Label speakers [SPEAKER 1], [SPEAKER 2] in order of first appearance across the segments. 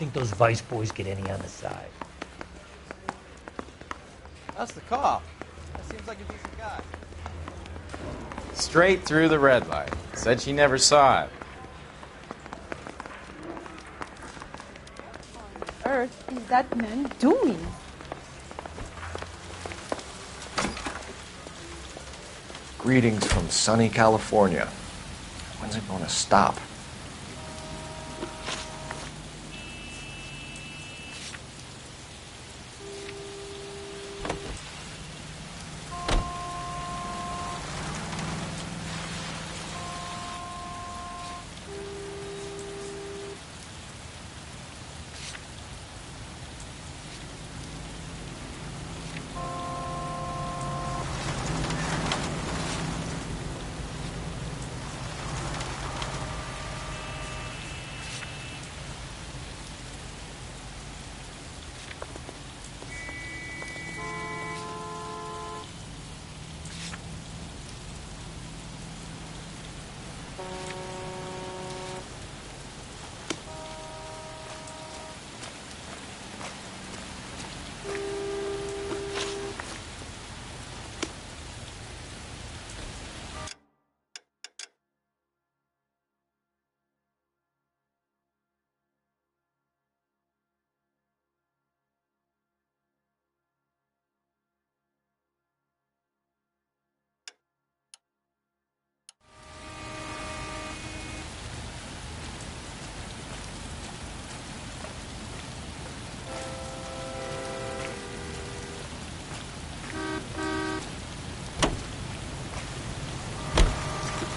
[SPEAKER 1] think those Vice boys get any on the side.
[SPEAKER 2] That's the cop. That seems like a decent guy.
[SPEAKER 3] Straight through the red light. Said she never saw it.
[SPEAKER 4] What on earth is that man doing?
[SPEAKER 5] Greetings from sunny California. When's it going to stop?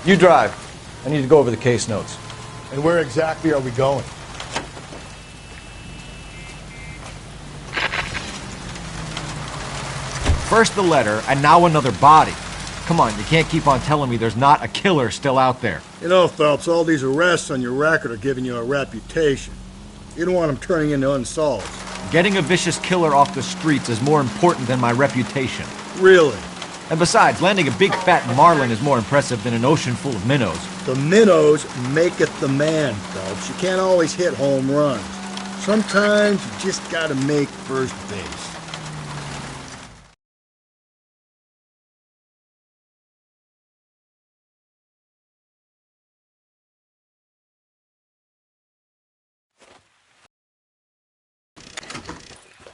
[SPEAKER 6] You drive. I need to go over the case notes.
[SPEAKER 7] And where exactly are we going?
[SPEAKER 6] First the letter, and now another body. Come on, you can't keep on telling me there's not a killer still out there.
[SPEAKER 7] You know, Phelps, all these arrests on your record are giving you a reputation. You don't want them turning into unsolved.
[SPEAKER 6] Getting a vicious killer off the streets is more important than my reputation.
[SPEAKER 7] Really?
[SPEAKER 6] And besides, landing a big fat marlin is more impressive than an ocean full of minnows.
[SPEAKER 7] The minnows maketh the man, Phelps. You can't always hit home runs. Sometimes you just gotta make first base.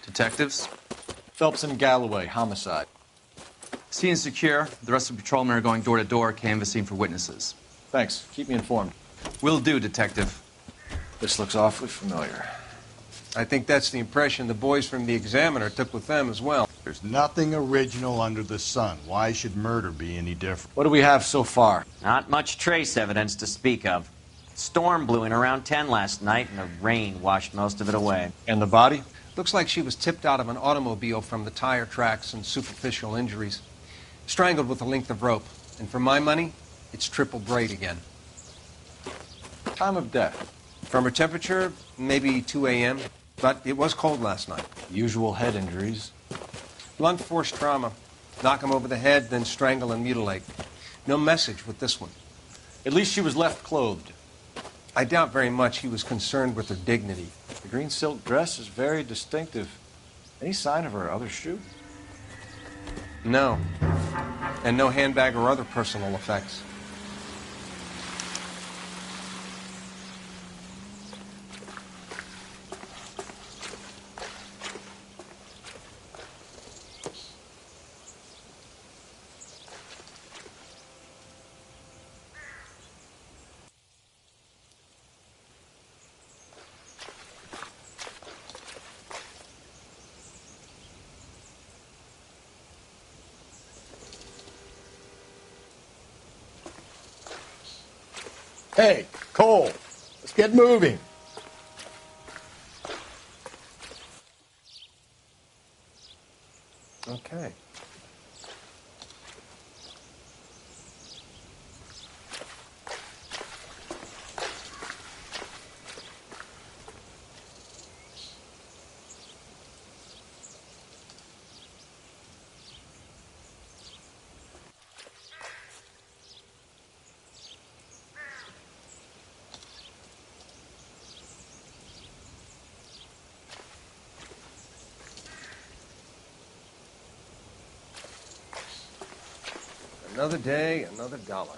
[SPEAKER 2] Detectives?
[SPEAKER 6] Phelps and Galloway, homicide.
[SPEAKER 2] Scene is secure. The rest of the patrolmen are going door to door, canvassing for witnesses.
[SPEAKER 6] Thanks. Keep me informed.
[SPEAKER 2] Will do, Detective.
[SPEAKER 5] This looks awfully familiar.
[SPEAKER 8] I think that's the impression the boys from the Examiner took with them as well.
[SPEAKER 7] There's nothing original under the sun. Why should murder be any different?
[SPEAKER 6] What do we have so far?
[SPEAKER 9] Not much trace evidence to speak of. Storm blew in around 10 last night, and the rain washed most of it away.
[SPEAKER 6] And the body?
[SPEAKER 8] Looks like she was tipped out of an automobile from the tire tracks and superficial injuries. Strangled with a length of rope. And for my money, it's triple braid again.
[SPEAKER 6] Time of death?
[SPEAKER 8] From her temperature, maybe 2 a.m., but it was cold last night.
[SPEAKER 6] Usual head injuries.
[SPEAKER 8] Blunt force trauma. Knock him over the head, then strangle and mutilate. No message with this one.
[SPEAKER 6] At least she was left clothed.
[SPEAKER 8] I doubt very much he was concerned with her dignity.
[SPEAKER 6] The green silk dress is very distinctive. Any sign of her other shoe?
[SPEAKER 8] No. And no handbag or other personal effects.
[SPEAKER 7] Hey, Cole, let's get moving.
[SPEAKER 5] Okay.
[SPEAKER 8] Another day, another dollar.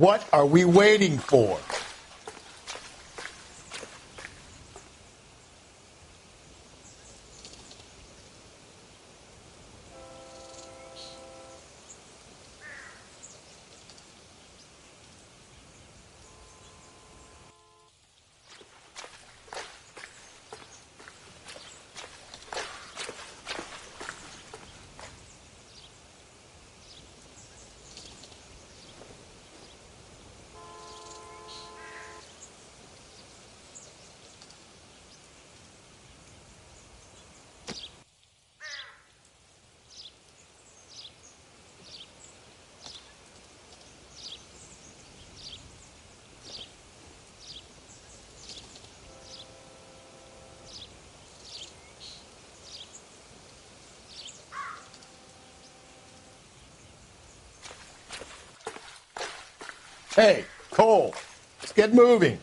[SPEAKER 7] What are we waiting for? Hey, Cole, let's get moving.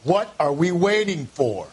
[SPEAKER 7] What are we waiting for?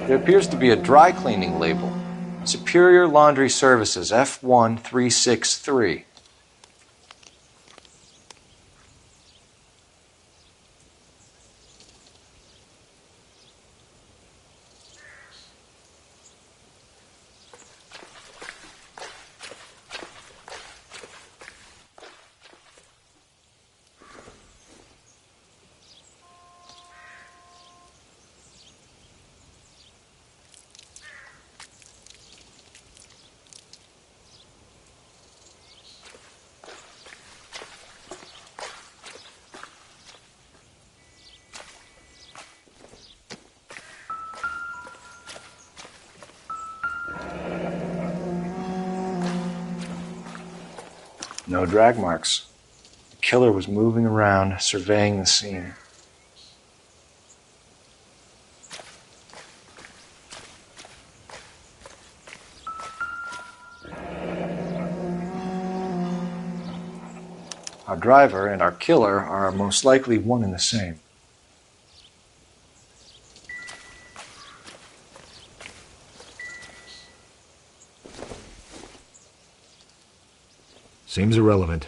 [SPEAKER 5] There appears to be a dry cleaning label. Superior Laundry Services, F1363. No drag marks. The killer was moving around, surveying the scene. Our driver and our killer are most likely one and the same.
[SPEAKER 6] Seems irrelevant.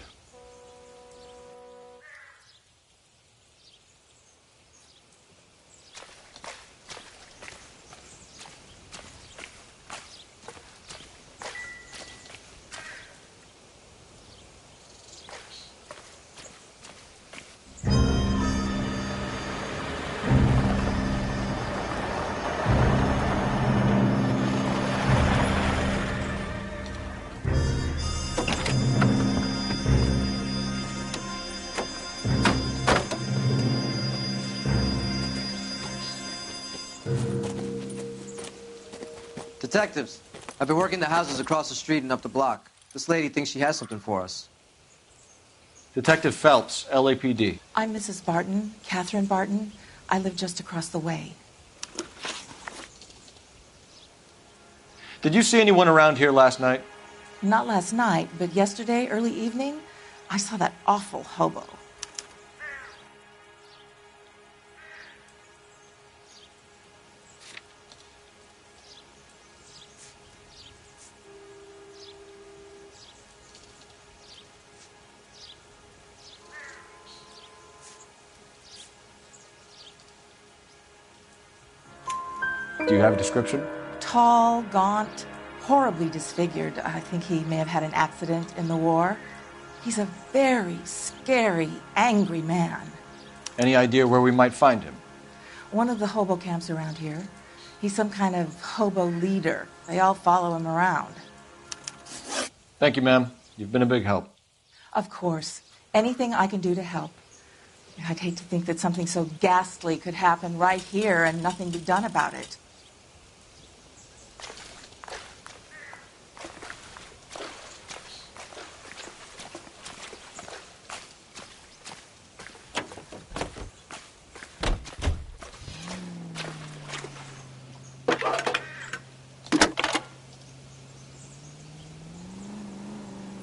[SPEAKER 2] Detectives, I've been working the houses across the street and up the block. This lady thinks she has something for us.
[SPEAKER 5] Detective Phelps, LAPD.
[SPEAKER 10] I'm Mrs. Barton, Catherine Barton. I live just across the way.
[SPEAKER 5] Did you see anyone around here last night?
[SPEAKER 10] Not last night, but yesterday, early evening, I saw that awful hobo.
[SPEAKER 5] Do you have a description?
[SPEAKER 10] Tall, gaunt, horribly disfigured. I think he may have had an accident in the war. He's a very scary, angry man.
[SPEAKER 5] Any idea where we might find him?
[SPEAKER 10] One of the hobo camps around here. He's some kind of hobo leader. They all follow him around.
[SPEAKER 5] Thank you, ma'am. You've been a big help.
[SPEAKER 10] Of course. Anything I can do to help. I'd hate to think that something so ghastly could happen right here and nothing be done about it.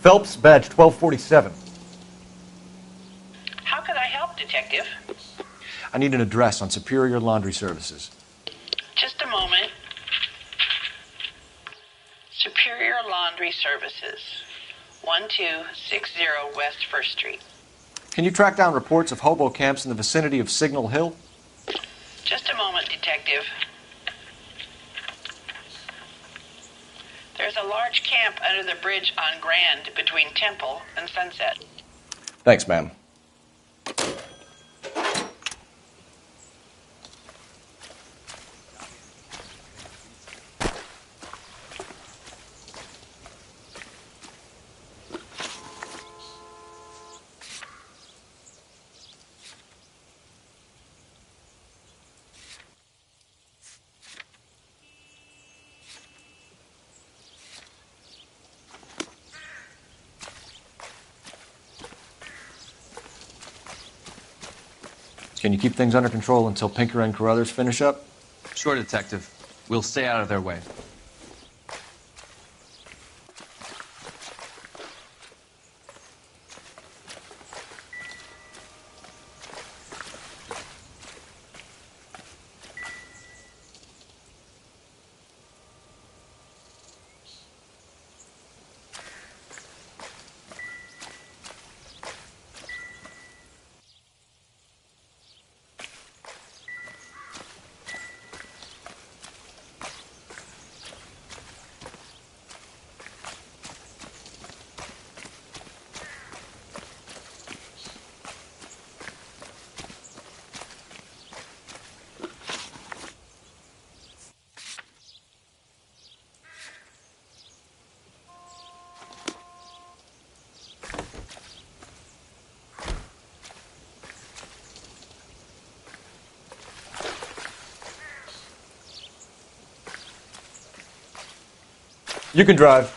[SPEAKER 6] Phelps, badge 1247.
[SPEAKER 11] How can I help, Detective?
[SPEAKER 5] I need an address on Superior Laundry Services.
[SPEAKER 11] Just a moment. Superior Laundry Services, 1260 West 1st Street.
[SPEAKER 5] Can you track down reports of hobo camps in the vicinity of Signal Hill?
[SPEAKER 11] Just a moment, Detective. There's a large camp under the bridge on Grand between Temple and Sunset.
[SPEAKER 5] Thanks, ma'am. Can you keep things under control until Pinker and Carruthers finish up?
[SPEAKER 2] Sure, Detective. We'll stay out of their way.
[SPEAKER 6] You can drive.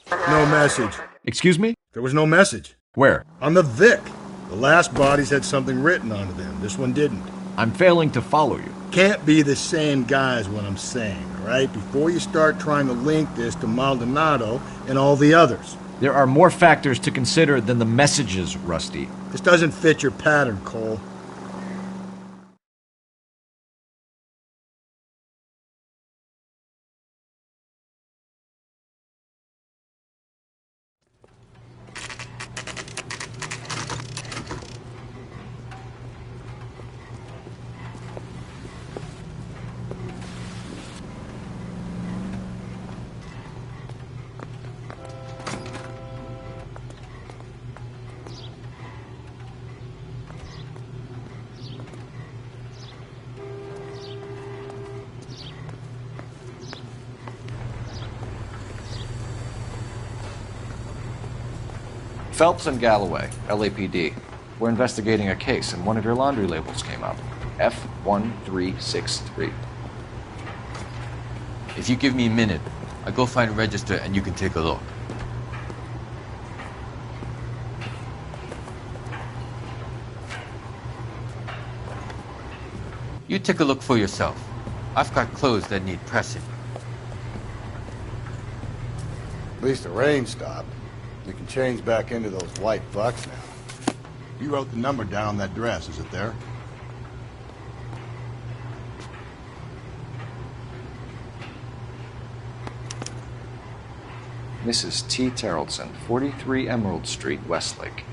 [SPEAKER 7] No message.
[SPEAKER 6] Excuse me?
[SPEAKER 7] There was no message.
[SPEAKER 6] Where?
[SPEAKER 7] On the Vic. The last bodies had something written onto them. This one didn't.
[SPEAKER 6] I'm failing to follow you.
[SPEAKER 7] Can't be the same guy is what I'm saying, all right? Before you start trying to link this to Maldonado and all the others.
[SPEAKER 6] There are more factors to consider than the messages, Rusty.
[SPEAKER 7] This doesn't fit your pattern, Cole.
[SPEAKER 5] Phelps and Galloway, LAPD. We're investigating a case, and one of your laundry labels came up. F1363.
[SPEAKER 2] If you give me a minute, I'll go find a register and you can take a look. You take a look for yourself. I've got clothes that need pressing.
[SPEAKER 7] At least the rain stopped. You can change back into those white bucks now. You wrote the number down on that dress, is it there?
[SPEAKER 5] Mrs. T. Terrellson, 43 Emerald Street, Westlake.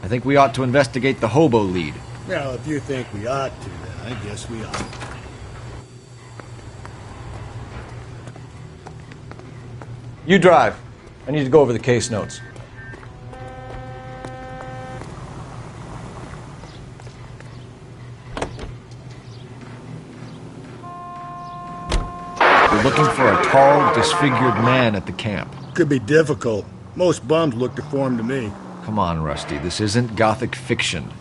[SPEAKER 6] I think we ought to investigate the hobo lead.
[SPEAKER 7] Well, if you think we ought to, then I guess we ought.
[SPEAKER 6] You drive. I need to go over the case notes. We're looking for a tall, disfigured man at the camp.
[SPEAKER 7] Could be difficult. Most bums look deformed to me.
[SPEAKER 6] Come on, Rusty. This isn't gothic fiction.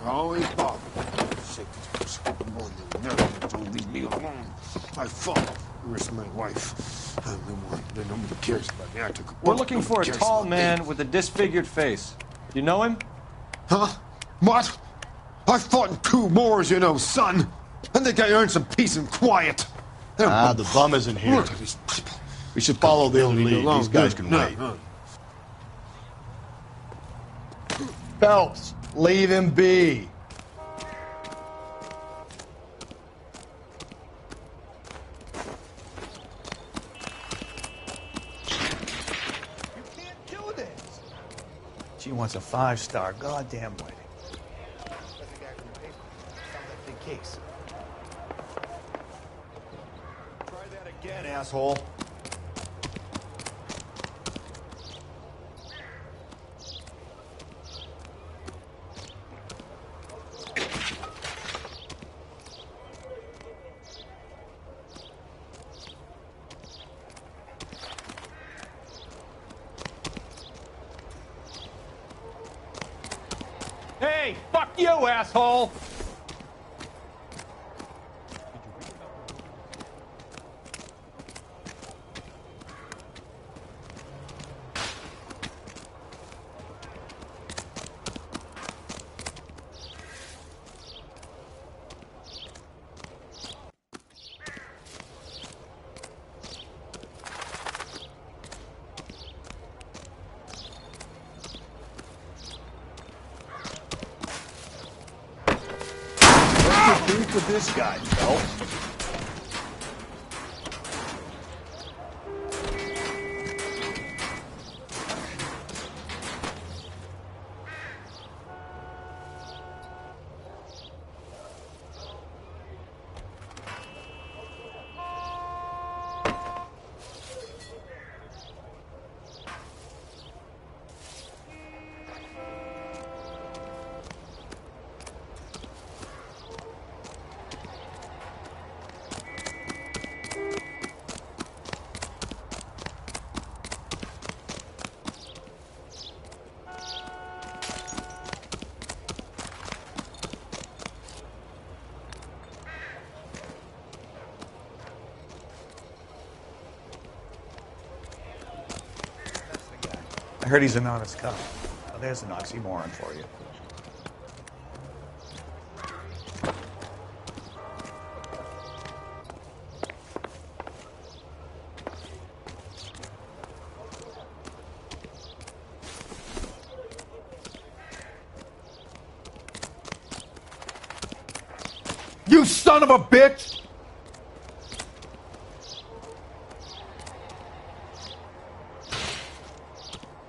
[SPEAKER 12] Always bother. Sick boy, they never don't leave me alone. I fought. Risk my wife. I'm the one that nobody cares about me. I took a
[SPEAKER 6] We're looking for a tall man with a disfigured face. You know him?
[SPEAKER 12] Huh? What? I fought in 2 wars, you know, son. I think I earned some peace and quiet.
[SPEAKER 7] The bum isn't here. We should follow the lead. These guys can wait. Phelps, leave him be.
[SPEAKER 1] She wants a 5-star goddamn wedding. Big case.
[SPEAKER 6] Try that again, asshole.
[SPEAKER 13] Hey, fuck you, asshole!
[SPEAKER 7] Beef with this guy, Phelps.
[SPEAKER 1] I heard he's an honest cop. Well, there's an oxymoron for you.
[SPEAKER 13] You son of a bitch!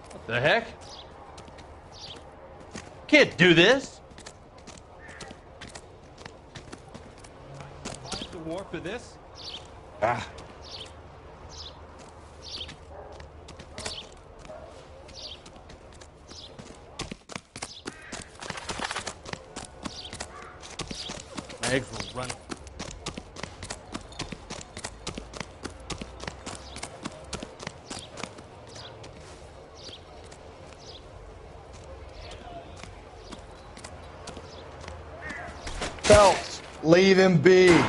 [SPEAKER 13] What the heck? Can't do this! The war for this? Ah. My eggs will run.
[SPEAKER 7] Phelps, leave him be.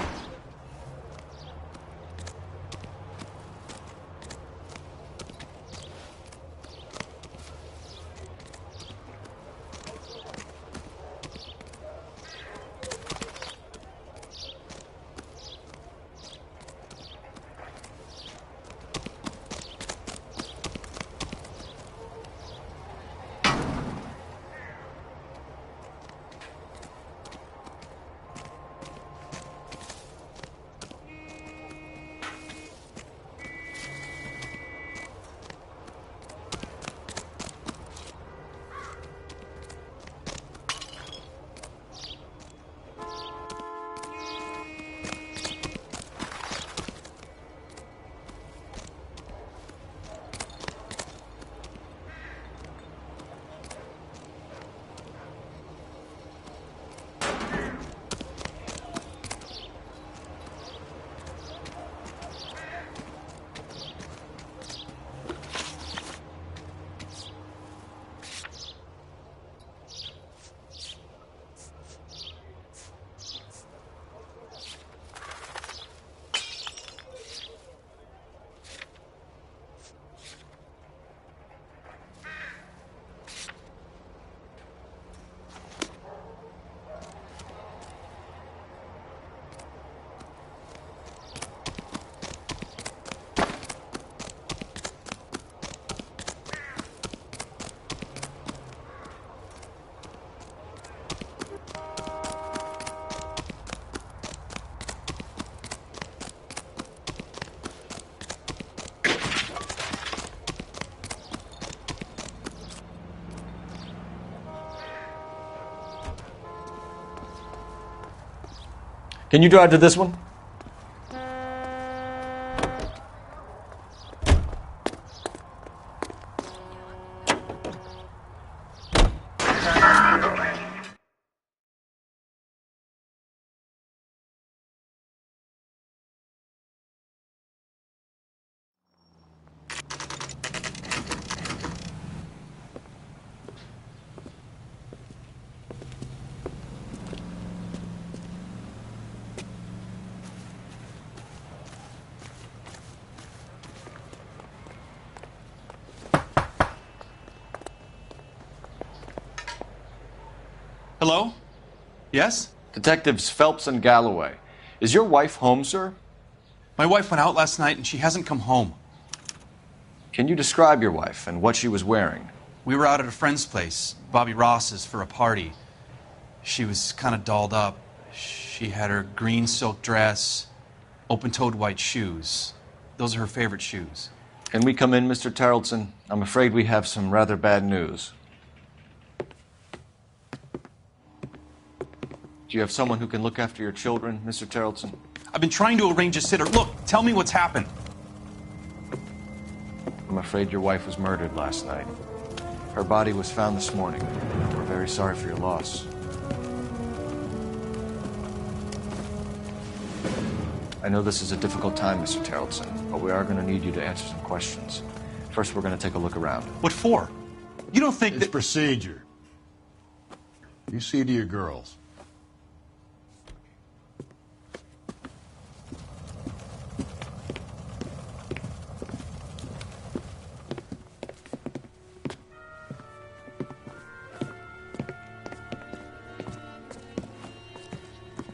[SPEAKER 6] Can you drive to this one?
[SPEAKER 2] Hello? Yes?
[SPEAKER 5] Detectives Phelps and Galloway. Is your wife home, sir?
[SPEAKER 2] My wife went out last night and she hasn't come home.
[SPEAKER 5] Can you describe your wife and what she was wearing?
[SPEAKER 2] We were out at a friend's place, Bobby Ross's, for a party. She was kind of dolled up. She had her green silk dress, open-toed white shoes. Those are her favorite shoes.
[SPEAKER 5] Can we come in, Mr. Tarleton? I'm afraid we have some rather bad news. Do you have someone who can look after your children, Mr. Tarleton?
[SPEAKER 2] I've been trying to arrange a sitter. Look, tell me what's happened.
[SPEAKER 5] I'm afraid your wife was murdered last night. Her body was found this morning. We're very sorry for your loss. I know this is a difficult time, Mr. Tarleton, but we are going to need you to answer some questions. First, we're going to take a look around.
[SPEAKER 2] What for? You don't think
[SPEAKER 7] It's procedure. You see to your girls.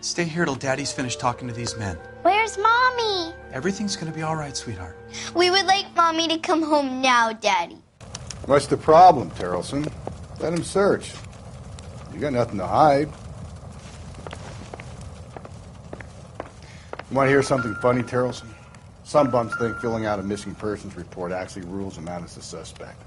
[SPEAKER 2] Stay here till Daddy's finished talking to these men.
[SPEAKER 14] Where's Mommy?
[SPEAKER 2] Everything's gonna be all right, sweetheart.
[SPEAKER 14] We would like Mommy to come home now, Daddy.
[SPEAKER 7] What's the problem, Tarleton? Let him search. You got nothing to hide. You want to hear something funny, Tarleton? Some bums think filling out a missing persons report actually rules them out as a suspect.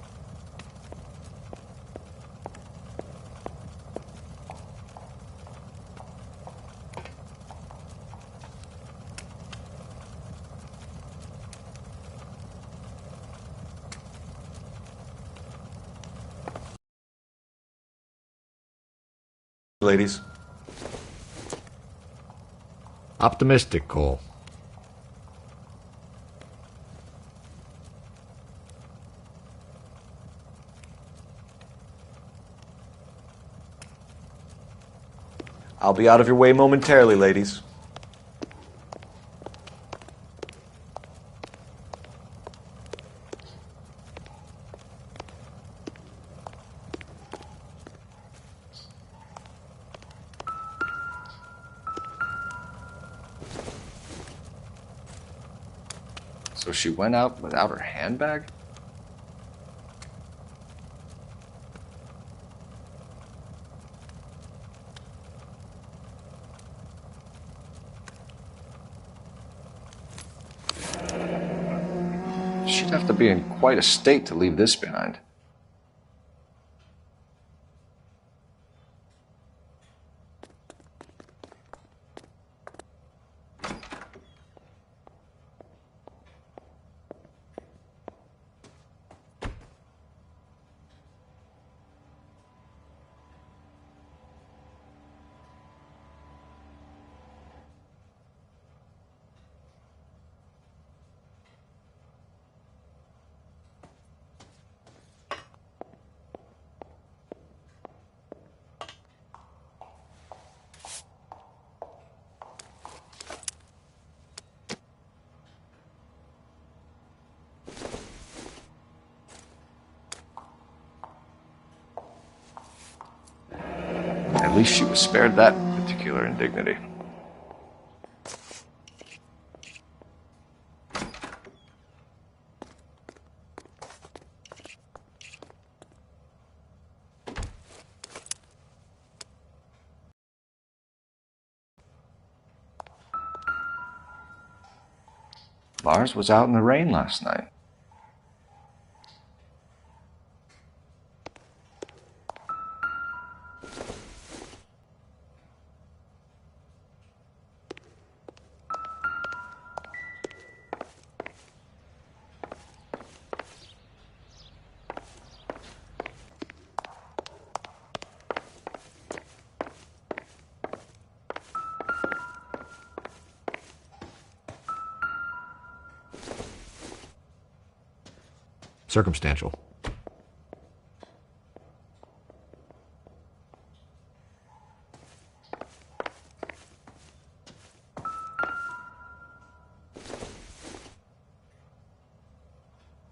[SPEAKER 5] Ladies.
[SPEAKER 6] Optimistic, Cole.
[SPEAKER 5] I'll be out of your way momentarily, ladies. So she went out without her handbag? She'd have to be in quite a state to leave this behind. At least she was spared that particular indignity. Lars was out in the rain last night.
[SPEAKER 6] Circumstantial.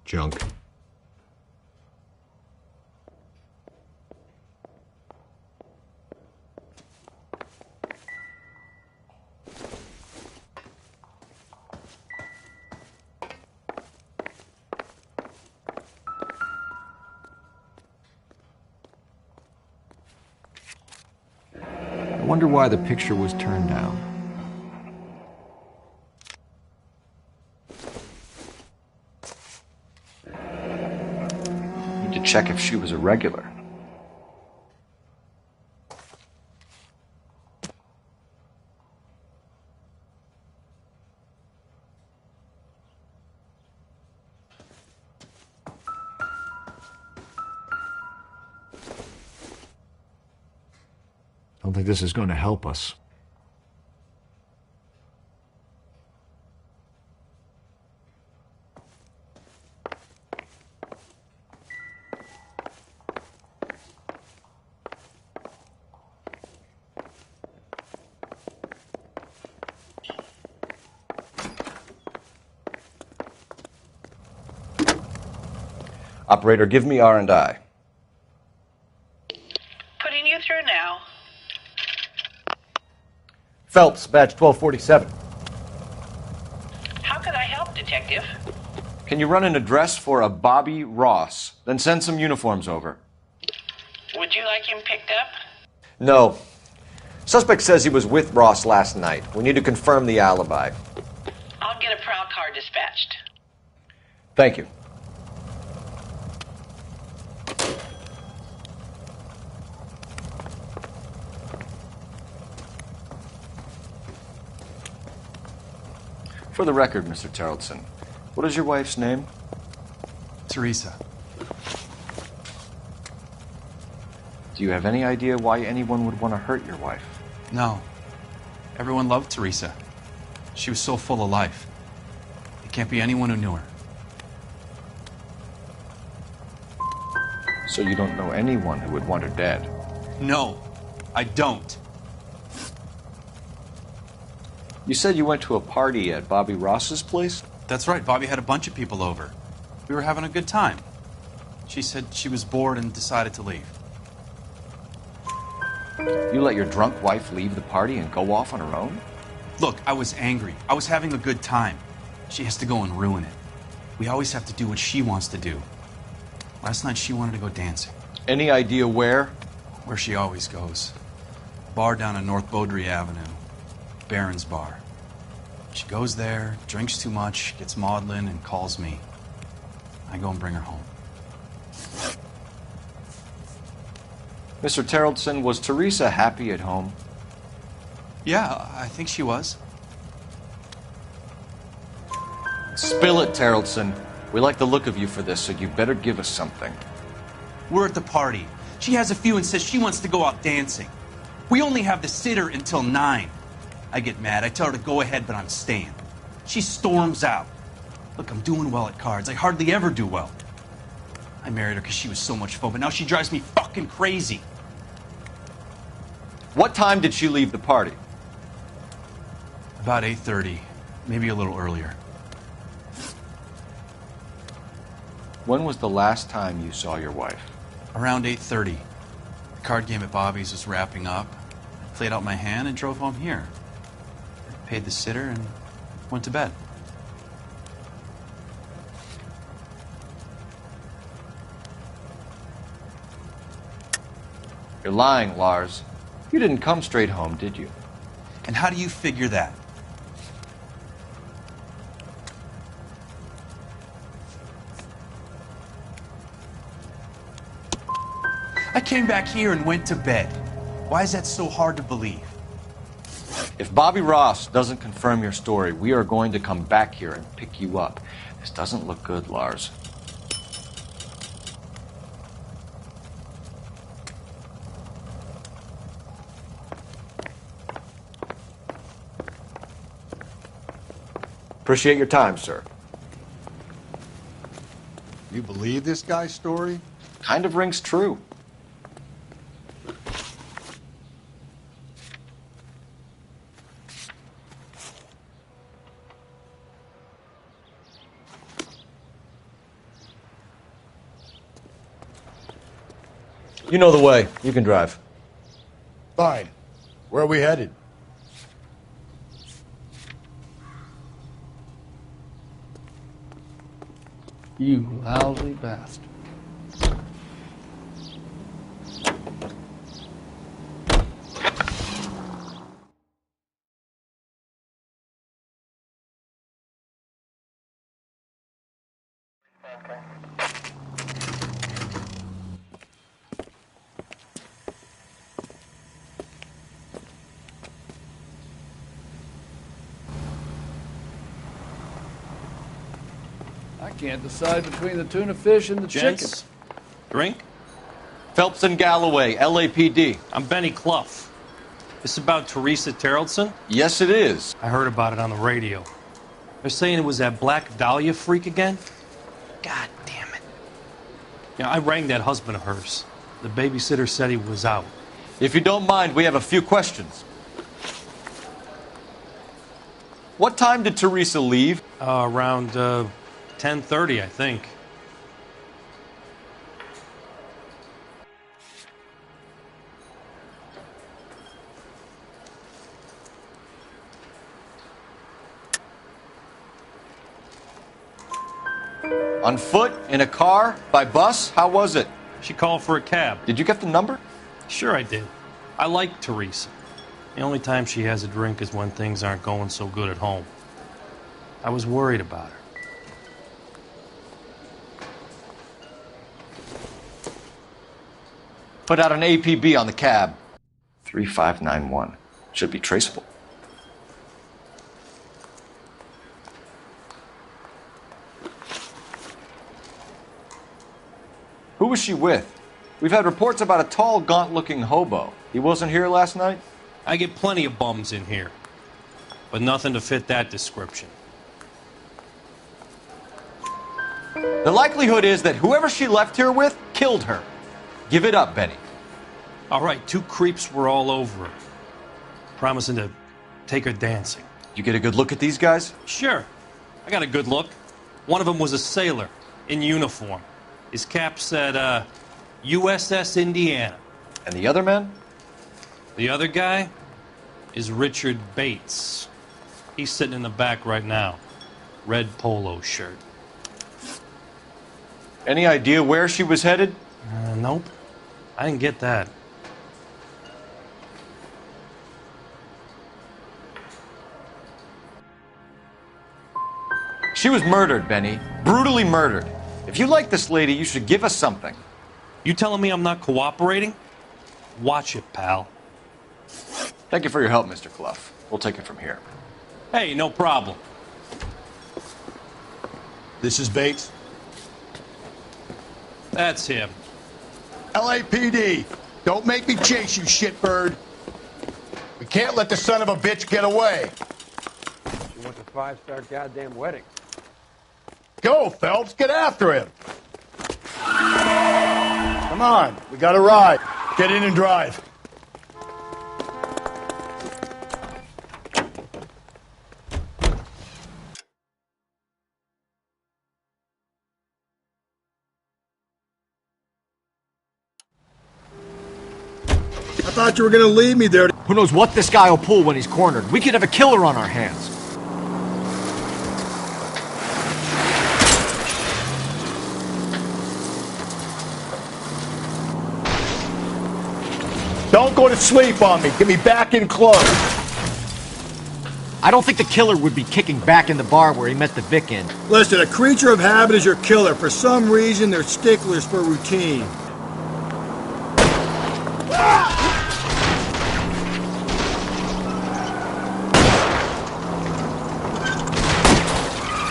[SPEAKER 6] Junk. Wonder why the picture was turned down.
[SPEAKER 5] Need to check if she was a regular.
[SPEAKER 6] I don't think this is going to help us.
[SPEAKER 5] Operator, give me R&I.
[SPEAKER 11] Putting you through now.
[SPEAKER 6] Phelps, badge 1247.
[SPEAKER 11] How could I help, Detective?
[SPEAKER 5] Can you run an address for a Bobby Ross? Then send some uniforms over.
[SPEAKER 11] Would you like him picked up?
[SPEAKER 5] No. Suspect says he was with Ross last night. We need to confirm the alibi.
[SPEAKER 11] I'll get a prowl car dispatched.
[SPEAKER 5] Thank you. For the record, Mr. Terrelson, what is your wife's name?
[SPEAKER 2] Teresa.
[SPEAKER 5] Do you have any idea why anyone would want to hurt your wife?
[SPEAKER 2] No. Everyone loved Teresa. She was so full of life. It can't be anyone who knew her.
[SPEAKER 5] So you don't know anyone who would want her dead?
[SPEAKER 2] No, I don't.
[SPEAKER 5] You said you went to a party at Bobby Ross's place?
[SPEAKER 2] That's right. Bobby had a bunch of people over. We were having a good time. She said she was bored and decided to leave.
[SPEAKER 5] You let your drunk wife leave the party and go off on her own?
[SPEAKER 2] Look, I was angry. I was having a good time. She has to go and ruin it. We always have to do what she wants to do. Last night she wanted to go dancing.
[SPEAKER 5] Any idea where?
[SPEAKER 2] Where she always goes. A bar down on North Beaudry Avenue. Barron's Bar. She goes there, drinks too much, gets maudlin, and calls me. I go and bring her home.
[SPEAKER 5] Mr. Terrelson, was Teresa happy at home?
[SPEAKER 2] Yeah, I think she was.
[SPEAKER 5] Spill it, Terrelson. We like the look of you for this, so you better give us something.
[SPEAKER 2] We're at the party. She has a few and says she wants to go out dancing. We only have the sitter until 9. I get mad. I tell her to go ahead, but I'm staying. She storms out. Look, I'm doing well at cards. I hardly ever do well. I married her because she was so much fun, but now she drives me fucking crazy.
[SPEAKER 5] What time did she leave the party?
[SPEAKER 2] About 8:30, maybe a little earlier.
[SPEAKER 5] When was the last time you saw your wife?
[SPEAKER 2] Around 8:30. The card game at Bobby's was wrapping up. I played out my hand and drove home here. Paid the sitter and went to bed.
[SPEAKER 5] You're lying, Lars. You didn't come straight home, did you?
[SPEAKER 2] And how do you figure that? I came back here and went to bed. Why is that so hard to believe?
[SPEAKER 5] If Bobby Ross doesn't confirm your story, we are going to come back here and pick you up. This doesn't look good, Lars. Appreciate your time, sir.
[SPEAKER 7] You believe this guy's story?
[SPEAKER 5] Kind of rings true. You know the way. You can drive.
[SPEAKER 7] Fine. Where are we headed?
[SPEAKER 15] You lousy bastard. I can't decide between the tuna fish and the
[SPEAKER 13] Gents,
[SPEAKER 15] chicken.
[SPEAKER 13] drink?
[SPEAKER 5] Phelps and Galloway, LAPD.
[SPEAKER 13] I'm Benny Clough. This about Teresa Terrellson?
[SPEAKER 5] Yes, it is.
[SPEAKER 13] I heard about it on the radio. They're saying it was that Black Dahlia freak again? God damn it. Yeah, I rang that husband of hers. The babysitter said he was out.
[SPEAKER 5] If you don't mind, we have a few questions. What time did Teresa leave?
[SPEAKER 13] Around 10:30, I think.
[SPEAKER 5] On foot? In a car? By bus? How was it?
[SPEAKER 13] She called for a cab.
[SPEAKER 5] Did you get the number?
[SPEAKER 13] Sure I did. I like Teresa. The only time she has a drink is when things aren't going so good at home. I was worried about her.
[SPEAKER 5] Put out an APB on the cab. 3591. Should be traceable. Who was she with? We've had reports about a tall, gaunt-looking hobo. He wasn't here last night?
[SPEAKER 13] I get plenty of bums in here, but nothing to fit that description.
[SPEAKER 5] The likelihood is that whoever she left here with killed her. Give it up, Benny.
[SPEAKER 13] All right, 2 creeps were all over her, promising to take her dancing.
[SPEAKER 5] You get a good look at these guys?
[SPEAKER 13] Sure. I got a good look. One of them was a sailor in uniform. His cap said, USS Indiana.
[SPEAKER 5] And the other man?
[SPEAKER 13] The other guy is Richard Bates. He's sitting in the back right now. Red polo shirt.
[SPEAKER 5] Any idea where she was headed?
[SPEAKER 13] Nope. I didn't get that.
[SPEAKER 5] She was murdered, Benny. Brutally murdered. If you like this lady, you should give us something.
[SPEAKER 13] You telling me I'm not cooperating? Watch it, pal.
[SPEAKER 5] Thank you for your help, Mr. Clough. We'll take it from here.
[SPEAKER 13] Hey, no problem.
[SPEAKER 7] This is Bates.
[SPEAKER 13] That's him.
[SPEAKER 7] LAPD, don't make me chase you, shitbird. We can't let the son of a bitch get away.
[SPEAKER 12] She wants a 5-star goddamn wedding.
[SPEAKER 7] Go, Phelps, get after him. Come on, we got a ride. Get in and drive. I thought you were gonna leave me there.
[SPEAKER 6] Who knows what this guy will pull when he's cornered? We could have a killer on our hands.
[SPEAKER 7] Don't go to sleep on me. Get me back in close.
[SPEAKER 6] I don't think the killer would be kicking back in the bar where he met the Vic in.
[SPEAKER 7] Listen, a creature of habit is your killer. For some reason, they're sticklers for routine.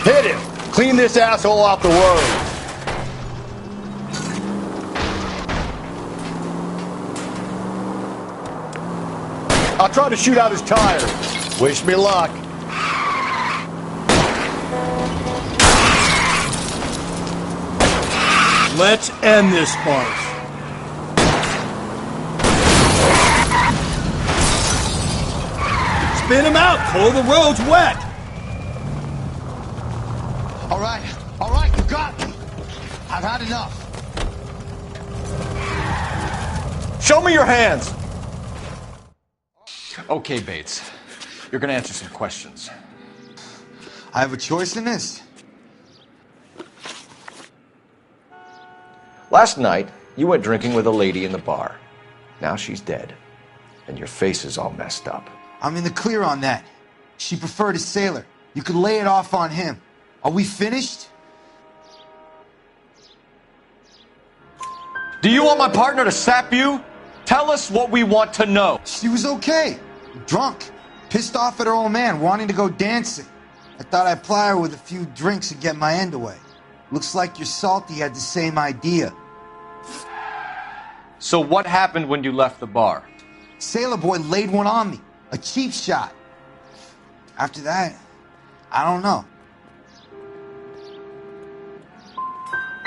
[SPEAKER 7] Hit him! Clean this asshole off the road. I'll try to shoot out his tires. Wish me luck. Let's end this farce. Spin him out, Cole. The road's wet.
[SPEAKER 16] All right, you got me. I've had enough.
[SPEAKER 5] Show me your hands. Okay, Bates. You're gonna answer some questions.
[SPEAKER 16] I have a choice in this.
[SPEAKER 5] Last night, you went drinking with a lady in the bar. Now she's dead. And your face is all messed up.
[SPEAKER 16] I'm in the clear on that. She preferred a sailor. You could lay it off on him. Are we finished?
[SPEAKER 5] Do you want my partner to sap you? Tell us what we want to know.
[SPEAKER 17] She was okay. Drunk. Pissed off at her old man, wanting to go dancing. I thought I'd ply her with a few drinks and get my end away. Looks like your Salty had the same idea.
[SPEAKER 5] So what happened when you left the bar?
[SPEAKER 17] Sailor Boy laid one on me. A cheap shot. After that, I don't know.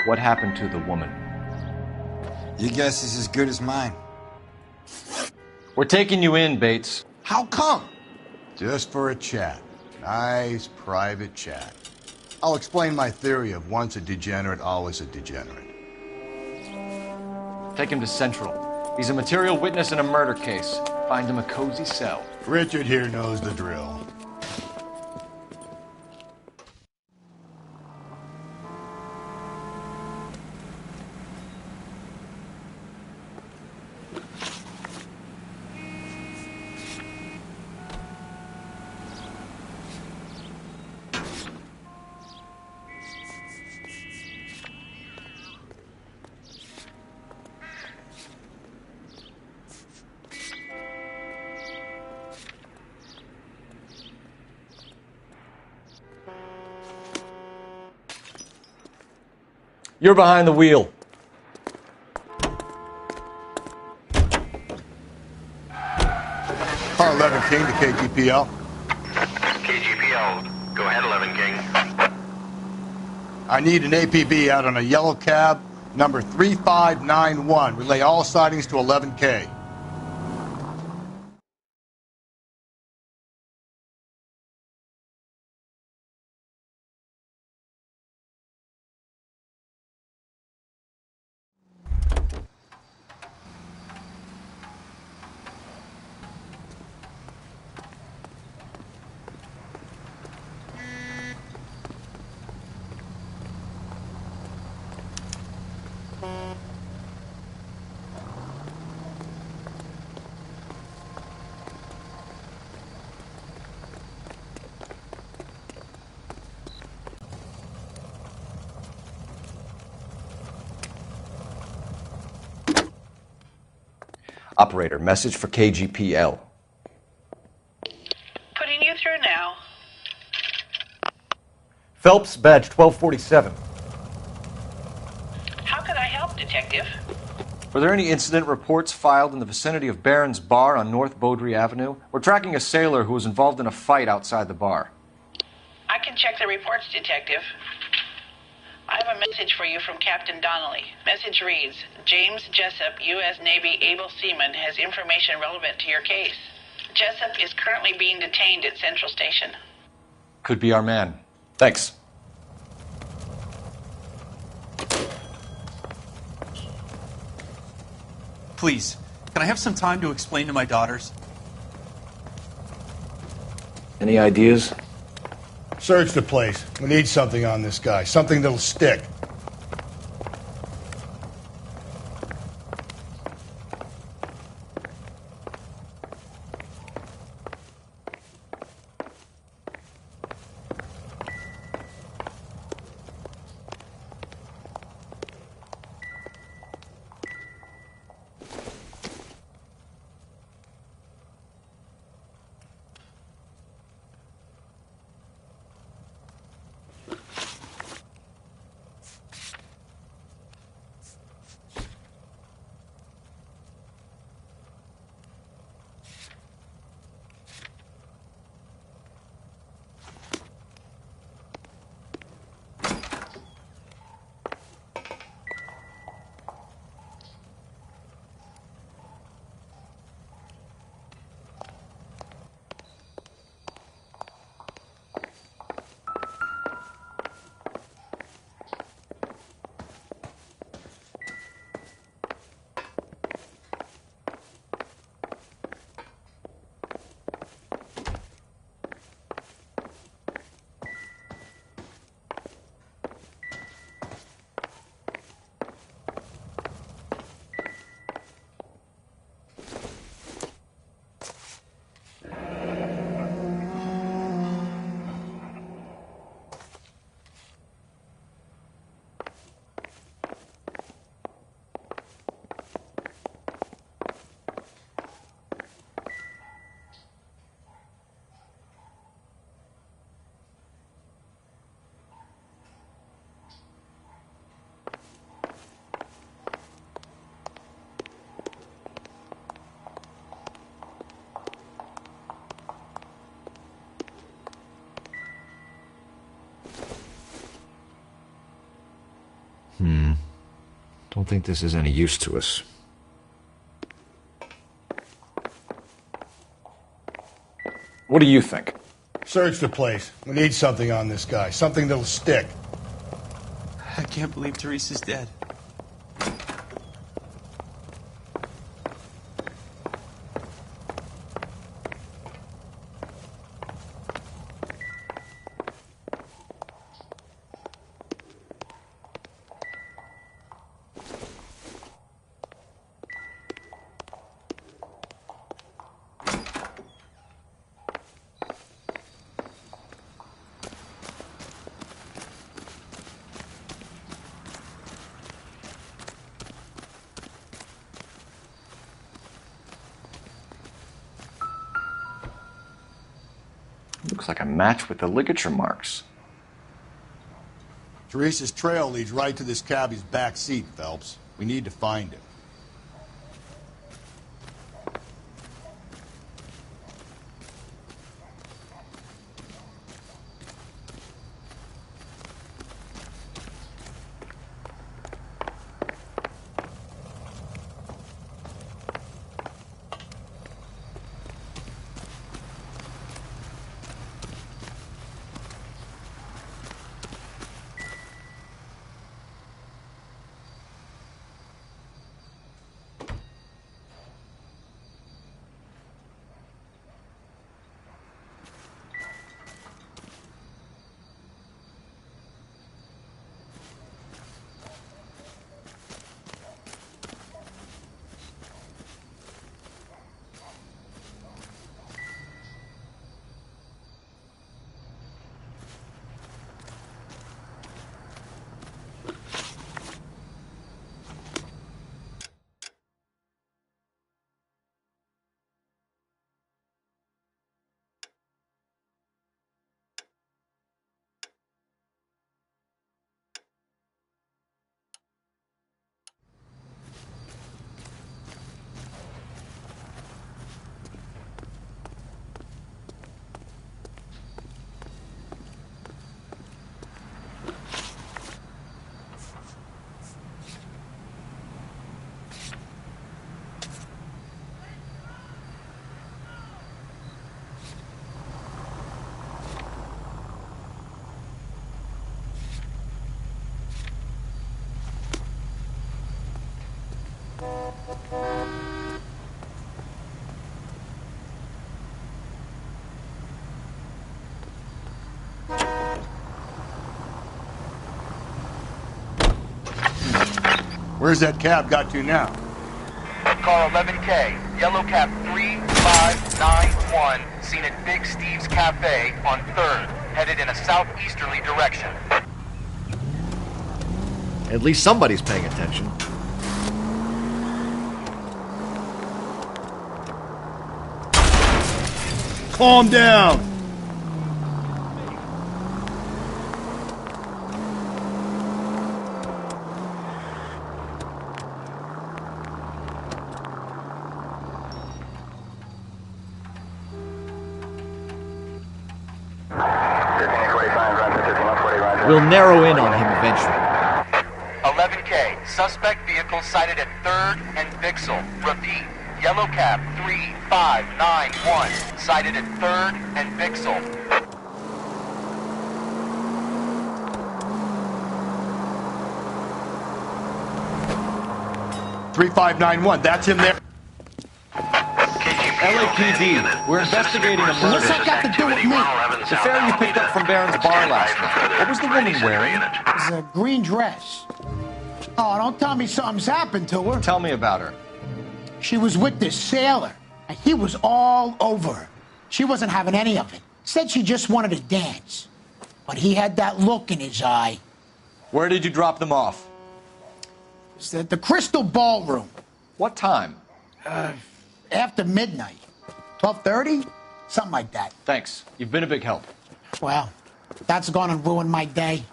[SPEAKER 5] What happened to the woman?
[SPEAKER 17] Your guess is as good as mine.
[SPEAKER 5] We're taking you in, Bates.
[SPEAKER 17] How come?
[SPEAKER 7] Just for a chat. Nice private chat. I'll explain my theory of once a degenerate, always a degenerate.
[SPEAKER 5] Take him to Central. He's a material witness in a murder case. Find him a cozy cell.
[SPEAKER 7] Richard here knows the drill.
[SPEAKER 5] You're behind the wheel.
[SPEAKER 7] Car 11 King to KGPL.
[SPEAKER 18] KGPL. Go ahead, 11 King.
[SPEAKER 7] I need an APB out on a yellow cab, number 3591. Relay all sightings to 11K.
[SPEAKER 5] Operator, message for KGPL.
[SPEAKER 11] Putting you through now.
[SPEAKER 6] Phelps, badge 1247.
[SPEAKER 11] How can I help, Detective?
[SPEAKER 5] Were there any incident reports filed in the vicinity of Barron's Bar on North Beaudry Avenue? We're tracking a sailor who was involved in a fight outside the bar.
[SPEAKER 11] I can check the reports, Detective. I have a message for you from Captain Donnelly. Message reads, James Jessup, U.S. Navy able seaman, has information relevant to your case. Jessup is currently being detained at Central Station.
[SPEAKER 5] Could be our man. Thanks.
[SPEAKER 2] Please, can I have some time to explain to my daughters?
[SPEAKER 5] Any ideas?
[SPEAKER 7] Search the place. We need something on this guy. Something that'll stick.
[SPEAKER 6] Don't think this is any use to us.
[SPEAKER 5] What do you think?
[SPEAKER 7] Search the place. We need something on this guy. Something that'll stick.
[SPEAKER 2] I can't believe Teresa's dead.
[SPEAKER 5] Looks like a match with the ligature marks.
[SPEAKER 7] Teresa's trail leads right to this cabbie's back seat, Phelps. We need to find him. Where's that cab got to now?
[SPEAKER 18] Car 11K, yellow cab 3591, seen at Big Steve's Cafe on 3rd, headed in a southeasterly direction.
[SPEAKER 6] At least somebody's paying attention.
[SPEAKER 7] Calm down!
[SPEAKER 6] We'll narrow in on him eventually.
[SPEAKER 18] 11K, suspect vehicle sighted at 3rd and Bixel. Repeat, yellow cab 3591, sighted at 3rd and Bixel.
[SPEAKER 7] $3591, that's him there.
[SPEAKER 5] LAPD, we're investigating a murder.
[SPEAKER 16] What's that got to do with me?
[SPEAKER 5] The fare you picked up from Barron's bar last night. What was the woman wearing?
[SPEAKER 16] It was a green dress. Oh, don't tell me something's happened to her.
[SPEAKER 5] Tell me about her.
[SPEAKER 16] She was with this sailor, and he was all over her. She wasn't having any of it. Said she just wanted to dance. But he had that look in his eye.
[SPEAKER 5] Where did you drop them off?
[SPEAKER 16] It's at the Crystal Ballroom.
[SPEAKER 5] What time?
[SPEAKER 16] After midnight. 12:30? Something like that.
[SPEAKER 5] Thanks. You've been a big help.
[SPEAKER 16] Well, that's gonna ruin my day.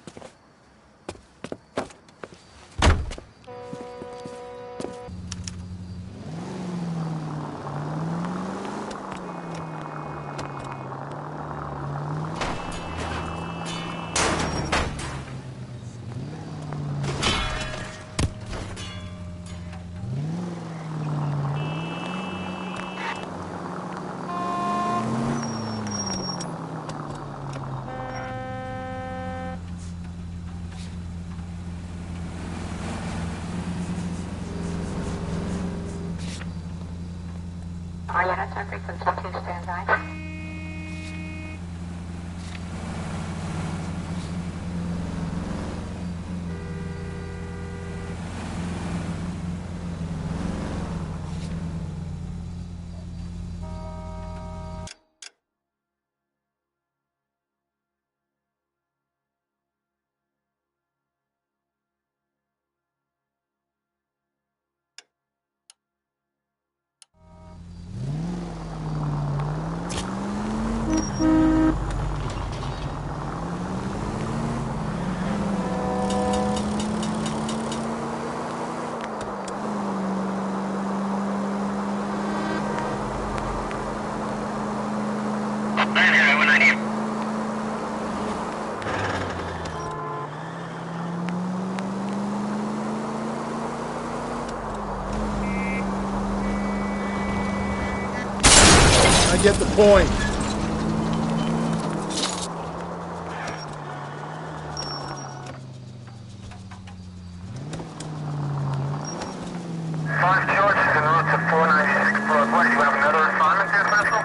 [SPEAKER 11] INSR frequency 2, stand by.
[SPEAKER 12] I get the point.
[SPEAKER 18] Five George is en route to 496 Broadway. Do you have another assignment there, Central?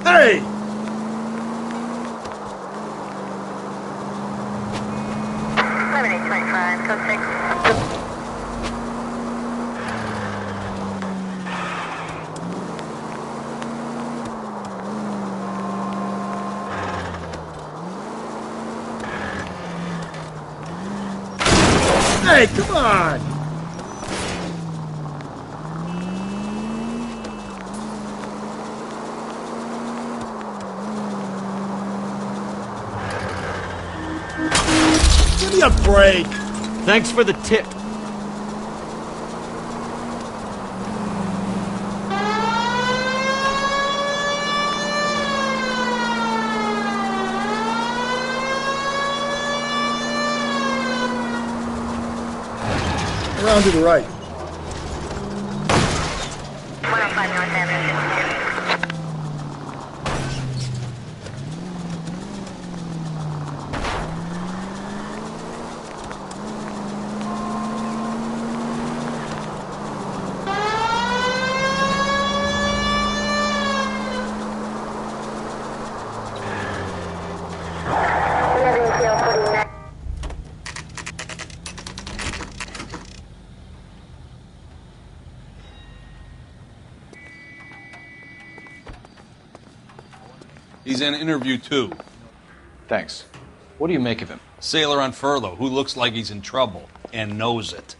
[SPEAKER 12] Hey! Hey, come on! Give me a break!
[SPEAKER 6] Thanks for the tip.
[SPEAKER 12] Around to the right.
[SPEAKER 11] 105 North Avenue.
[SPEAKER 19] He's in interview 2.
[SPEAKER 5] Thanks. What do you make of him?
[SPEAKER 19] Sailor on furlough who looks like he's in trouble and knows it.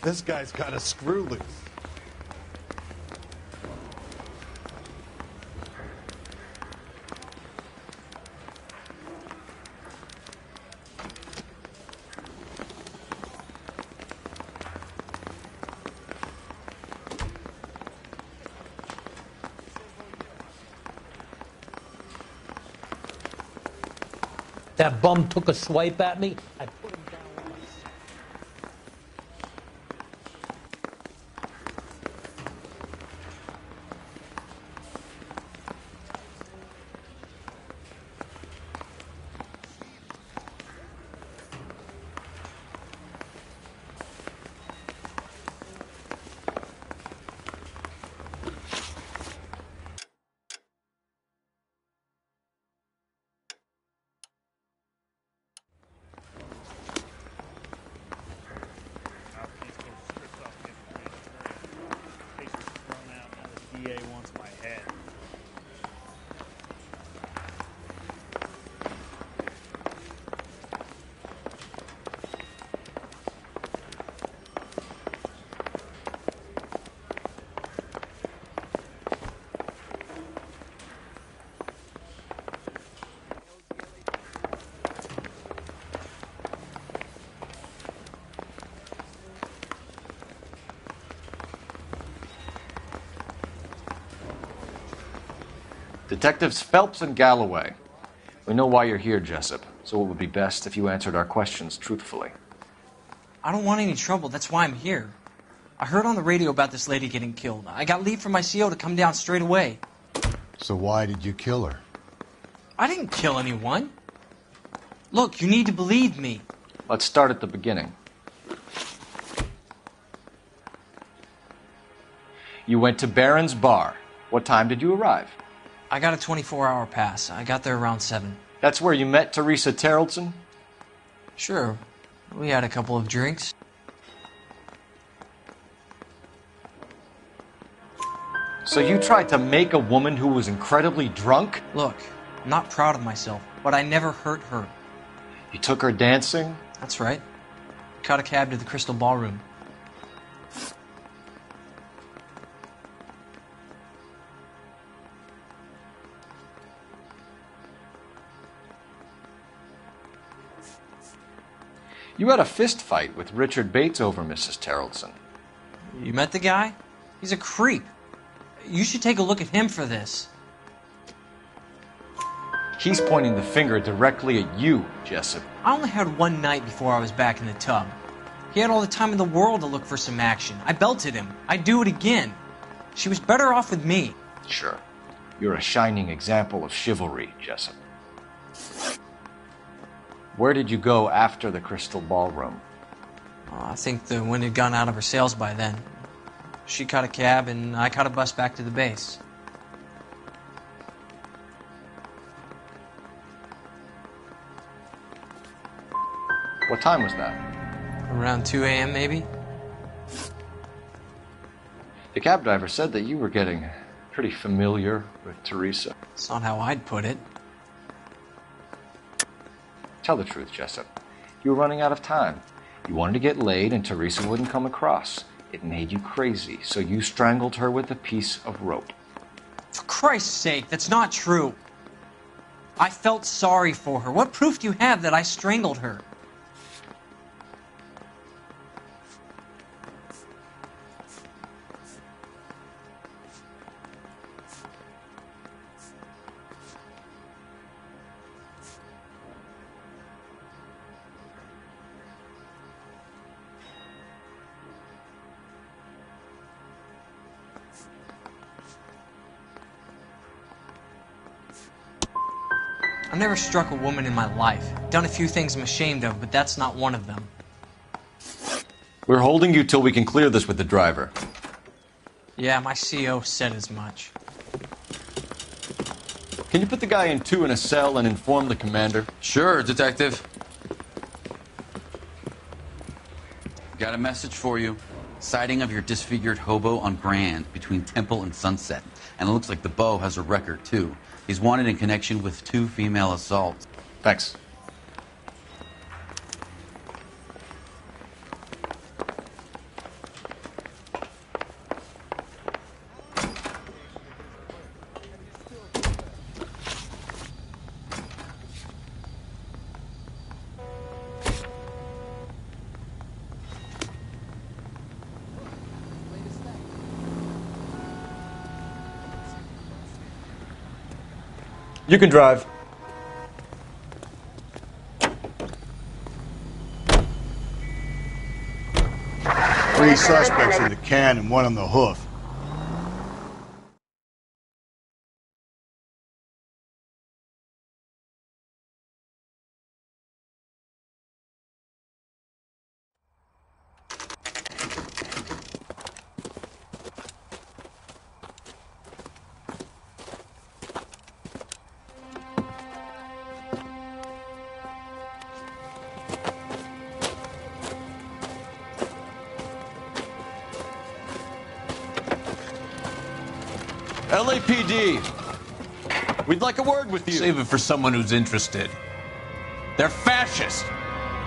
[SPEAKER 12] This guy's got a screw loose.
[SPEAKER 13] That bum took a swipe at me. I put him down on my side.
[SPEAKER 1] DA wants my head.
[SPEAKER 5] Detectives Phelps and Galloway. We know why you're here, Jessup, so it would be best if you answered our questions truthfully.
[SPEAKER 20] I don't want any trouble. That's why I'm here. I heard on the radio about this lady getting killed. I got leave from my CO to come down straight away.
[SPEAKER 7] So why did you kill her?
[SPEAKER 20] I didn't kill anyone. Look, you need to believe me.
[SPEAKER 5] Let's start at the beginning. You went to Barron's Bar. What time did you arrive?
[SPEAKER 20] I got a 24-hour pass. I got there around 7.
[SPEAKER 5] That's where you met Teresa Terrellson?
[SPEAKER 20] Sure. We had a couple of drinks.
[SPEAKER 5] So you tried to make a woman who was incredibly drunk?
[SPEAKER 20] Look, I'm not proud of myself, but I never hurt her.
[SPEAKER 5] You took her dancing?
[SPEAKER 20] That's right. Caught a cab to the Crystal Ballroom.
[SPEAKER 5] You had a fist fight with Richard Bates over Mrs. Terrellson.
[SPEAKER 20] You met the guy? He's a creep. You should take a look at him for this.
[SPEAKER 5] He's pointing the finger directly at you, Jessup.
[SPEAKER 20] I only had one night before I was back in the tub. He had all the time in the world to look for some action. I belted him. I'd do it again. She was better off with me.
[SPEAKER 5] Sure. You're a shining example of chivalry, Jessup. Where did you go after the Crystal Ballroom?
[SPEAKER 20] I think the wind had gone out of her sails by then. She caught a cab, and I caught a bus back to the base.
[SPEAKER 5] What time was that?
[SPEAKER 20] Around 2 a.m., maybe?
[SPEAKER 5] The cab driver said that you were getting pretty familiar with Teresa.
[SPEAKER 20] It's not how I'd put it.
[SPEAKER 5] Tell the truth, Jessup. You were running out of time. You wanted to get laid and Teresa wouldn't come across. It made you crazy, so you strangled her with a piece of rope.
[SPEAKER 20] For Christ's sake, that's not true. I felt sorry for her. What proof do you have that I strangled her? I've never struck a woman in my life. Done a few things I'm ashamed of, but that's not one of them.
[SPEAKER 5] We're holding you till we can clear this with the driver.
[SPEAKER 20] Yeah, my CO said as much.
[SPEAKER 5] Can you put the guy in 2 in a cell and inform the commander?
[SPEAKER 2] Sure, Detective. Got a message for you. Sighting of your disfigured hobo on Grand between Temple and Sunset. And it looks like the Beau has a record, too. He's wanted in connection with 2 female assaults.
[SPEAKER 5] Thanks.
[SPEAKER 6] You can drive.
[SPEAKER 7] 3 suspects in the can and 1 on the hoof.
[SPEAKER 21] LAPD, we'd like a word with you.
[SPEAKER 19] Save it for someone who's interested. They're fascists.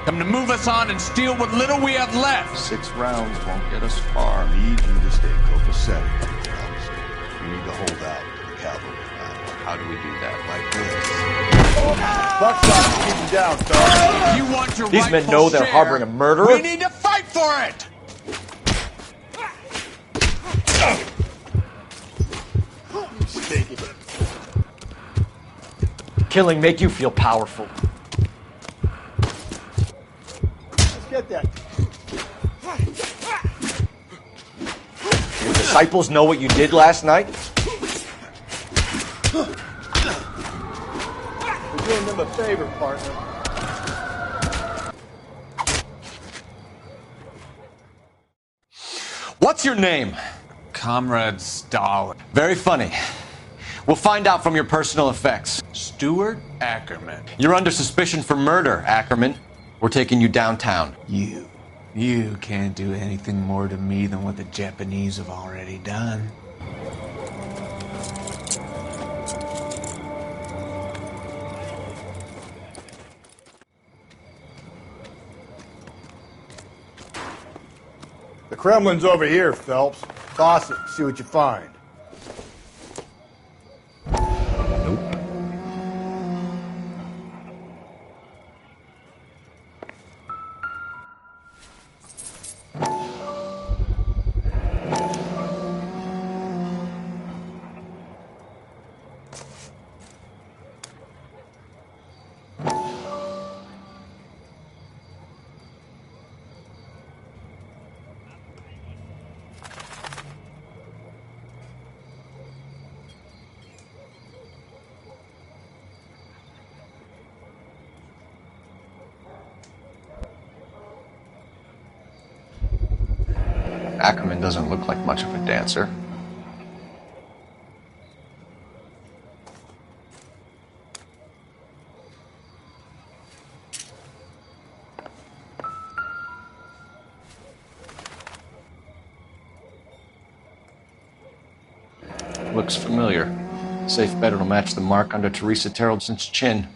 [SPEAKER 19] Come to move us on and steal what little we have left.
[SPEAKER 5] 6 rounds won't get us far.
[SPEAKER 7] I need you to stay copacetic. You need to hold out to the cavalry.
[SPEAKER 5] How do we do that?
[SPEAKER 7] Like this. Buckshot, keep him down, Thug.
[SPEAKER 19] If you want your
[SPEAKER 6] These men know they're harboring a murderer.
[SPEAKER 19] We need to fight for it.
[SPEAKER 6] Killing make you feel powerful.
[SPEAKER 7] Let's get that.
[SPEAKER 6] Your disciples know what you did last night?
[SPEAKER 7] We're doing them a favor, partner.
[SPEAKER 6] What's your name?
[SPEAKER 19] Comrade Stalin.
[SPEAKER 6] Very funny. We'll find out from your personal effects.
[SPEAKER 19] Stuart Ackerman.
[SPEAKER 6] You're under suspicion for murder, Ackerman. We're taking you downtown.
[SPEAKER 19] You can't do anything more to me than what the Japanese have already done.
[SPEAKER 7] The Kremlin's over here, Phelps. Toss it, see what you find.
[SPEAKER 5] Ackerman doesn't look like much of a dancer. Looks familiar. Safe bet it'll match the mark under Teresa Terrelson's chin.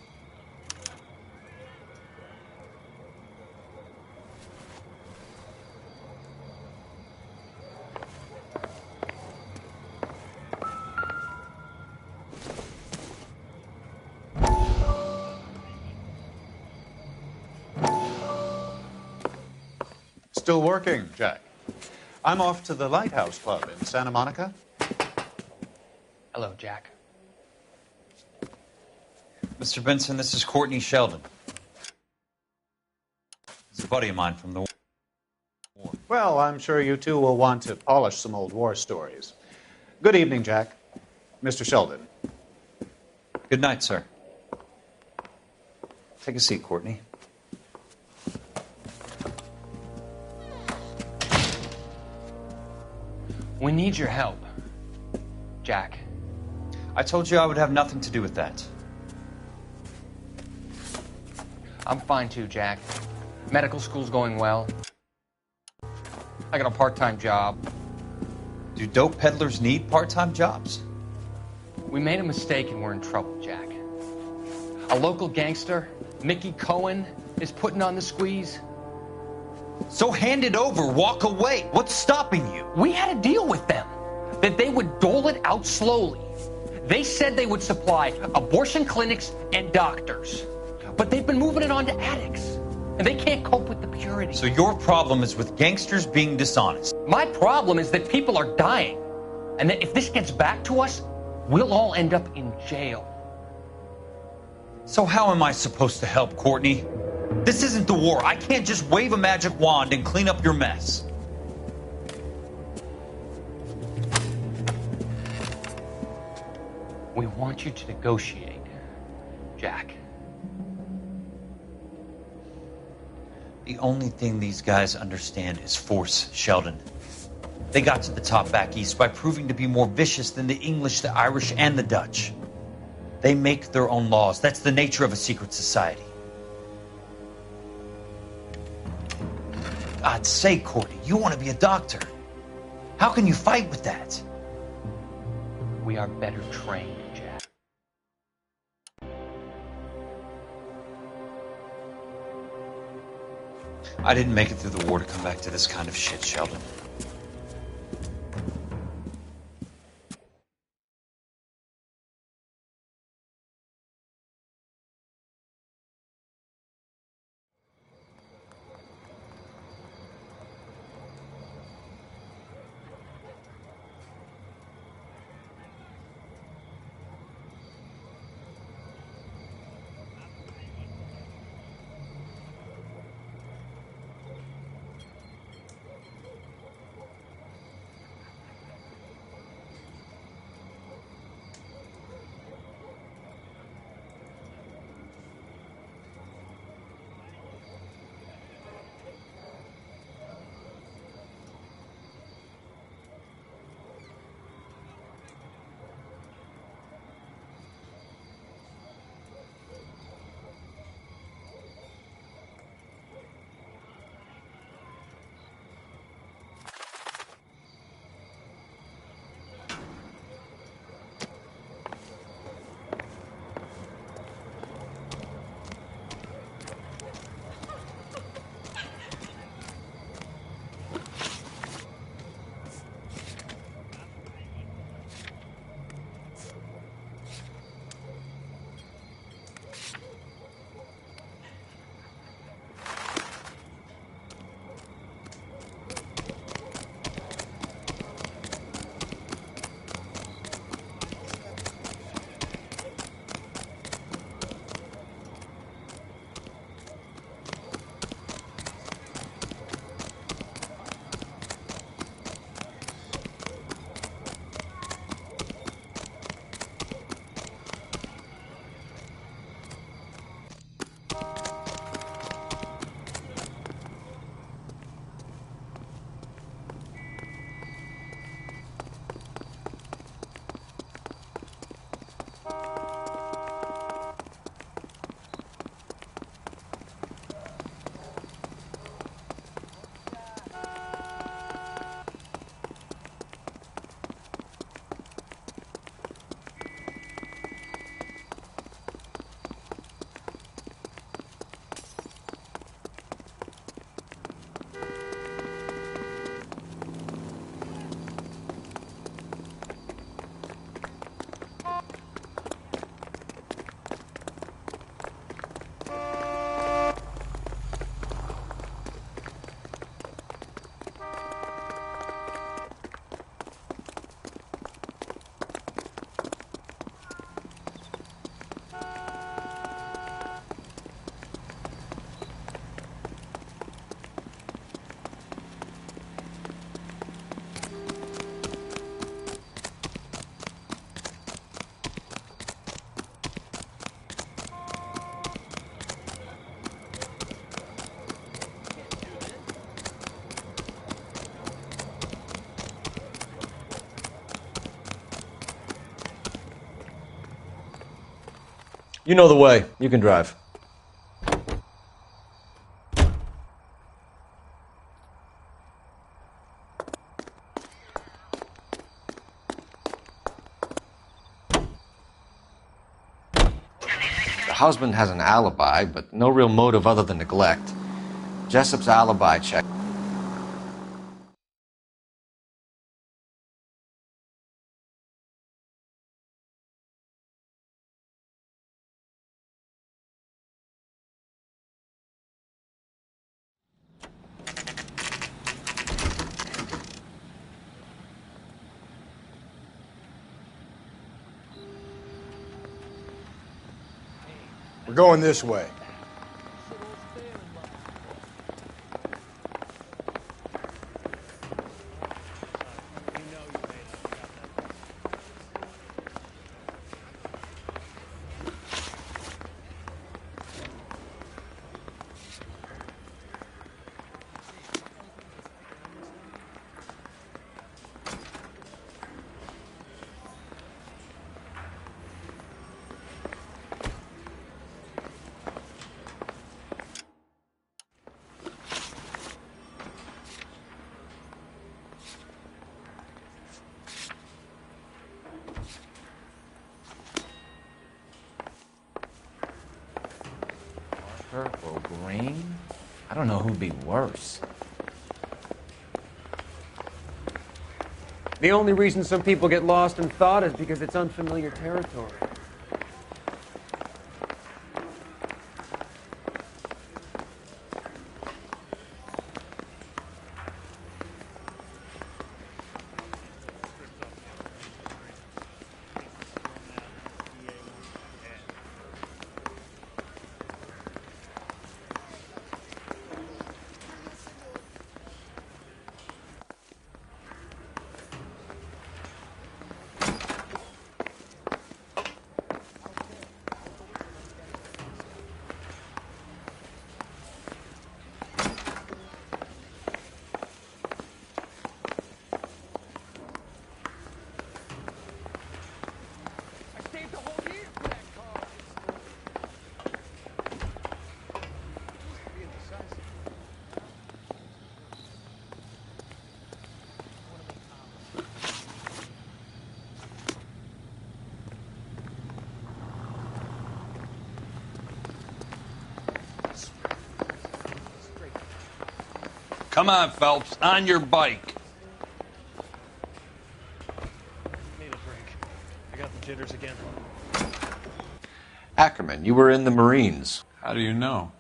[SPEAKER 1] Still working, Jack. I'm off to the Lighthouse Club in Santa Monica.
[SPEAKER 20] Hello, Jack.
[SPEAKER 22] Mr. Benson, this is Courtney Sheldon. He's a buddy of mine from the war.
[SPEAKER 1] Well, I'm sure you two will want to polish some old war stories. Good evening, Jack. Mr. Sheldon.
[SPEAKER 22] Good night, sir. Take a seat, Courtney.
[SPEAKER 20] We need your help, Jack.
[SPEAKER 22] I told you I would have nothing to do with that.
[SPEAKER 20] I'm fine too, Jack. Medical school's going well. I got a part-time job.
[SPEAKER 22] Do dope peddlers need part-time jobs?
[SPEAKER 20] We made a mistake and we're in trouble, Jack. A local gangster, Mickey Cohen, is putting on the squeeze.
[SPEAKER 22] So hand it over, walk away. What's stopping you?
[SPEAKER 20] We had a deal with them that they would dole it out slowly. They said they would supply abortion clinics and doctors, but they've been moving it on to addicts, and they can't cope with the purity.
[SPEAKER 22] So your problem is with gangsters being dishonest.
[SPEAKER 20] My problem is that people are dying, and that if this gets back to us, we'll all end up in jail.
[SPEAKER 22] So how am I supposed to help, Courtney? This isn't the war. I can't just wave a magic wand and clean up your mess.
[SPEAKER 20] We want you to negotiate, Jack.
[SPEAKER 22] The only thing these guys understand is force, Sheldon. They got to the top back east by proving to be more vicious than the English, the Irish, and the Dutch. They make their own laws. That's the nature of a secret society. God's sake, Courtney, you want to be a doctor. How can you fight with that?
[SPEAKER 20] We are better trained, Jack.
[SPEAKER 22] I didn't make it through the war to come back to this kind of shit, Sheldon.
[SPEAKER 6] You know the way. You can drive.
[SPEAKER 5] The husband has an alibi, but no real motive other than neglect. Jessup's alibi check.
[SPEAKER 7] going this way.
[SPEAKER 3] Purple, green? I don't know who'd be worse.
[SPEAKER 8] The only reason some people get lost in thought is because it's unfamiliar territory.
[SPEAKER 19] Come on, Phelps, on your bike.
[SPEAKER 13] Need a drink. I got the jitters again.
[SPEAKER 5] Ackerman, you were in the Marines.
[SPEAKER 19] How do you know?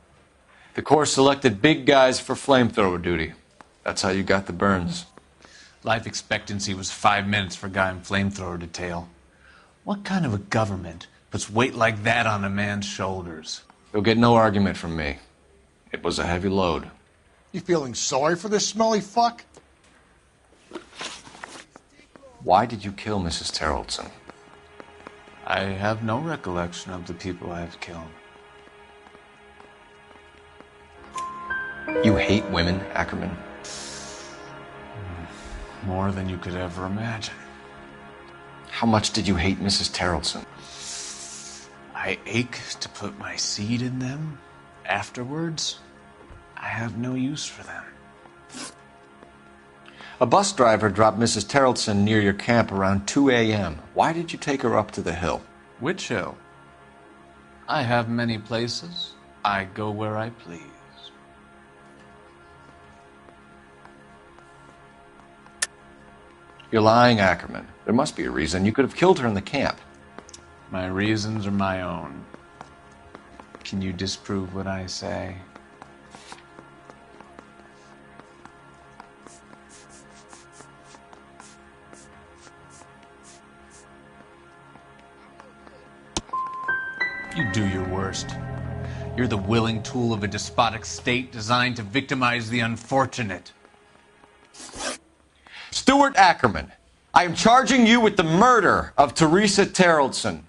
[SPEAKER 5] The Corps selected big guys for flamethrower duty. That's how you got the burns.
[SPEAKER 2] Life expectancy was 5 minutes for a guy in flamethrower detail. What kind of a government puts weight like that on a man's shoulders?
[SPEAKER 5] You'll get no argument from me. It was a heavy load.
[SPEAKER 7] You feeling sorry for this smelly fuck?
[SPEAKER 5] Why did you kill Mrs. Terrelson?
[SPEAKER 2] I have no recollection of the people I have killed.
[SPEAKER 5] You hate women, Ackerman?
[SPEAKER 2] More than you could ever imagine.
[SPEAKER 5] How much did you hate Mrs. Terrelson?
[SPEAKER 2] I ache to put my seed in them. Afterwards, I have no use for them.
[SPEAKER 5] A bus driver dropped Mrs. Terrelson near your camp around 2 a.m. Why did you take her up to the hill?
[SPEAKER 2] Which hill? I have many places. I go where I please.
[SPEAKER 5] You're lying, Ackerman. There must be a reason. You could have killed her in the camp.
[SPEAKER 2] My reasons are my own. Can you disprove what I say? You do your worst. You're the willing tool of a despotic state designed to victimize the unfortunate.
[SPEAKER 5] Stuart Ackerman, I am charging you with the murder of Teresa Terrelson.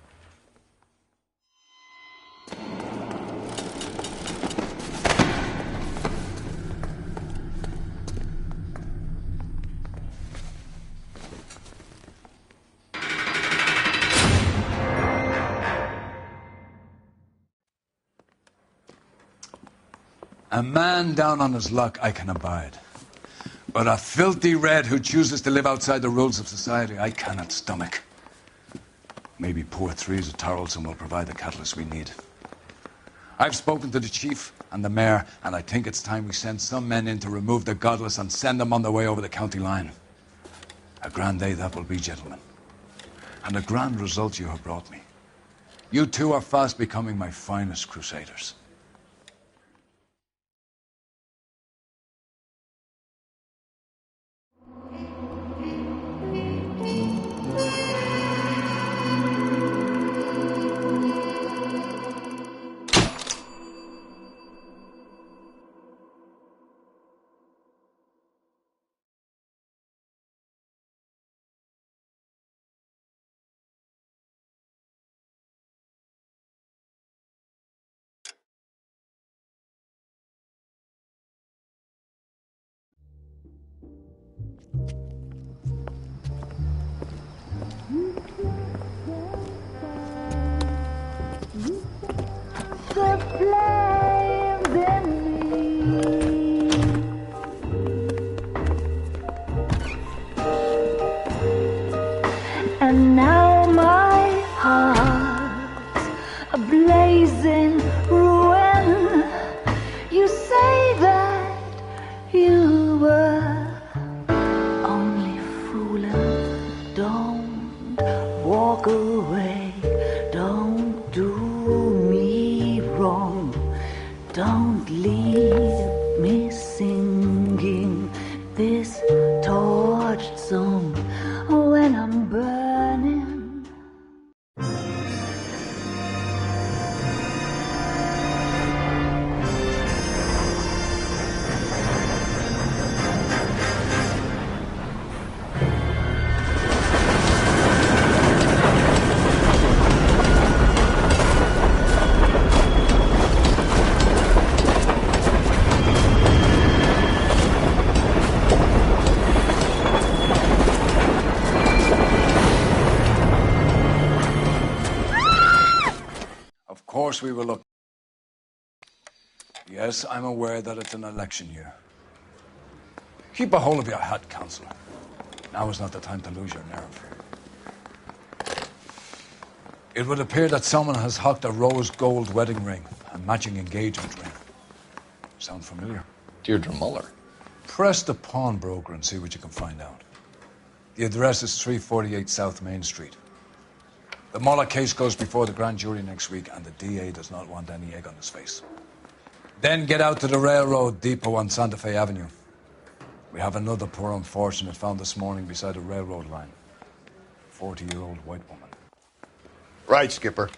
[SPEAKER 12] A man down on his luck I can abide. But a filthy red who chooses to live outside the rules of society, I cannot stomach. Maybe poor Teresa Terrelson will provide the catalyst we need. I've spoken to the chief and the mayor, and I think it's time we send some men in to remove the godless and send them on their way over the county line. A grand day that will be, gentlemen. And a grand result you have brought me. You two are fast becoming my finest crusaders.
[SPEAKER 4] blazing ruin. You say that you were only fooling. Don't walk away. Don't do me wrong. Don't leave me singing this torched song when I'm burning.
[SPEAKER 12] Of course we will look. Yes, I'm aware that it's an election year. Keep a hold of your hat, Counselor. Now is not the time to lose your nerve. It would appear that someone has hocked a rose gold wedding ring and matching engagement ring. Sound familiar?
[SPEAKER 5] Deirdre Muller.
[SPEAKER 12] Press the pawnbroker and see what you can find out. The address is 348 South Main Street. The Muller case goes before the grand jury next week, and the DA does not want any egg on his face. Then get out to the railroad depot on Santa Fe Avenue. We have another poor unfortunate found this morning beside a railroad line. 40-year-old white woman.
[SPEAKER 7] Right, Skipper.